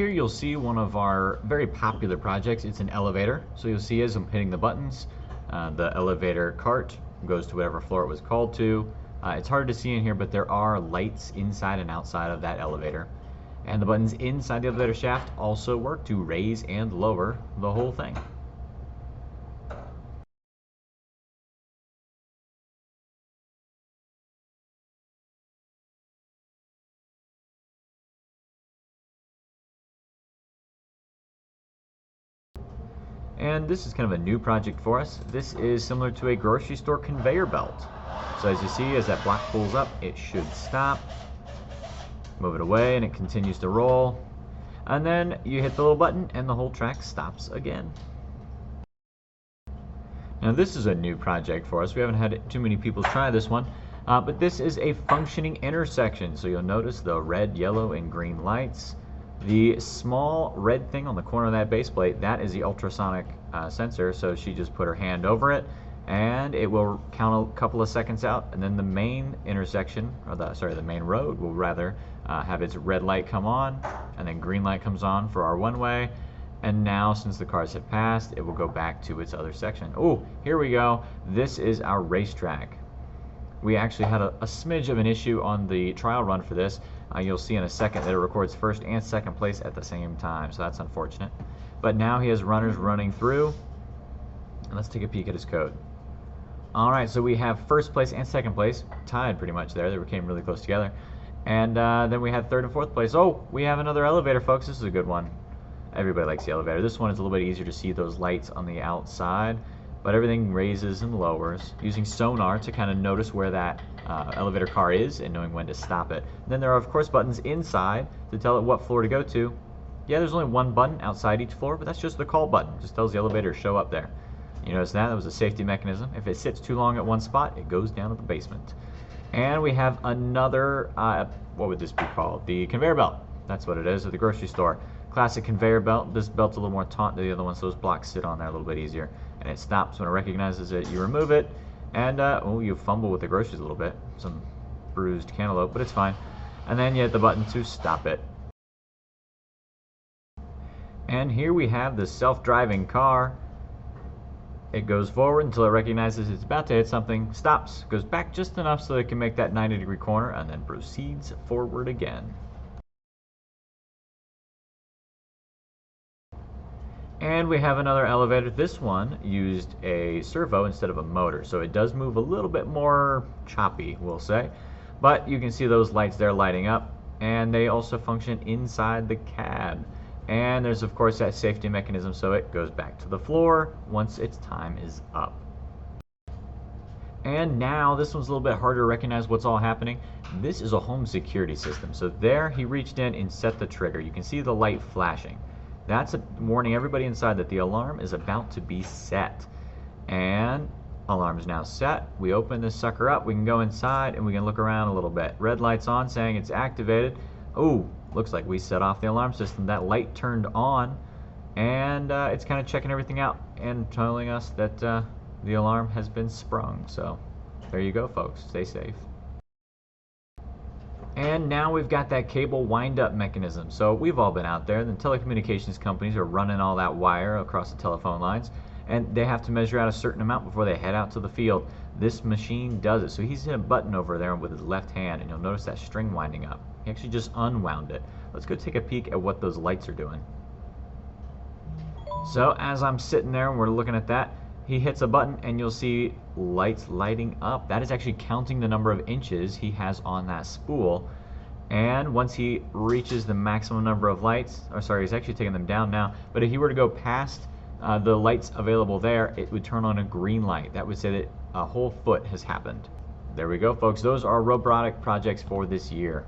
Here you'll see one of our very popular projects. It's an elevator. So you'll see as I'm hitting the buttons, the elevator cart goes to whatever floor it was called to. It's hard to see in here, but there are lights inside and outside of that elevator. And the buttons inside the elevator shaft also work to raise and lower the whole thing. And this is kind of a new project for us. This is similar to a grocery store conveyor belt. So as you see, as that block pulls up, it should stop. Move it away and it continues to roll. And then you hit the little button and the whole track stops again. Now this is a new project for us. We haven't had too many people try this one. But this is a functioning intersection. So you'll notice the red, yellow, and green lights. The small red thing on the corner of that base plate, that is the ultrasonic sensor. So she just put her hand over it and it will count a couple of seconds out, and then the main intersection, or the main road will rather have its red light come on, and then green light comes on for our one way. And now, since the cars have passed, it will go back to its other section. Oh, here we go. This is our racetrack. We actually had a smidge of an issue on the trial run for this. You'll see in a second that it records first and second place at the same time, so that's unfortunate. But now he has runners running through, and let's take a peek at his code. Alright, so we have first place and second place, tied pretty much there. They came really close together. And then we had third and fourth place. Oh, we have another elevator, folks. This is a good one. Everybody likes the elevator. This one is a little bit easier to see those lights on the outside, but everything raises and lowers using sonar to kind of notice where that elevator car is and knowing when to stop it. And then there are, of course, buttons inside to tell it what floor to go to. Yeah, there's only one button outside each floor, but that's just the call button. It just tells the elevator to show up there. You notice that was a safety mechanism. If it sits too long at one spot, it goes down to the basement. And we have another, what would this be called? The conveyor belt. That's what it is at the grocery store. Classic conveyor belt. This belt's a little more taut than the other one, so those blocks sit on there a little bit easier. And it stops when it recognizes it. You remove it, and oh, you fumble with the groceries a little bit. Some bruised cantaloupe, but it's fine. And then you hit the button to stop it. And here we have the self-driving car. It goes forward until it recognizes it's about to hit something, stops, goes back just enough so it can make that 90-degree corner, and then proceeds forward again. And we have another elevator. This one used a servo instead of a motor, so it does move a little bit more choppy, we'll say. But you can see those lights there lighting up, and they also function inside the cab. And there's, of course, that safety mechanism, so it goes back to the floor once its time is up. And now, this one's a little bit harder to recognize what's all happening. This is a home security system. So there, he reached in and set the trigger. You can see the light flashing. That's warning everybody inside that the alarm is about to be set. And alarm is now set. We open this sucker up. We can go inside and we can look around a little bit. Red light's on saying it's activated. Oh, looks like we set off the alarm system. That light turned on, and it's kind of checking everything out and telling us that the alarm has been sprung. So there you go, folks. Stay safe. And now we've got that cable wind-up mechanism. So we've all been out there. The telecommunications companies are running all that wire across the telephone lines, and they have to measure out a certain amount before they head out to the field. This machine does it. So he's hit a button over there with his left hand, and you'll notice that string winding up. He actually just unwound it. Let's go take a peek at what those lights are doing. So as I'm sitting there and we're looking at that, he hits a button and you'll see lights lighting up. That is actually counting the number of inches he has on that spool. And once he reaches the maximum number of lights, or sorry, he's actually taking them down now, but if he were to go past the lights available there, it would turn on a green light. That would say that a whole foot has happened. There we go, folks. Those are robotic projects for this year.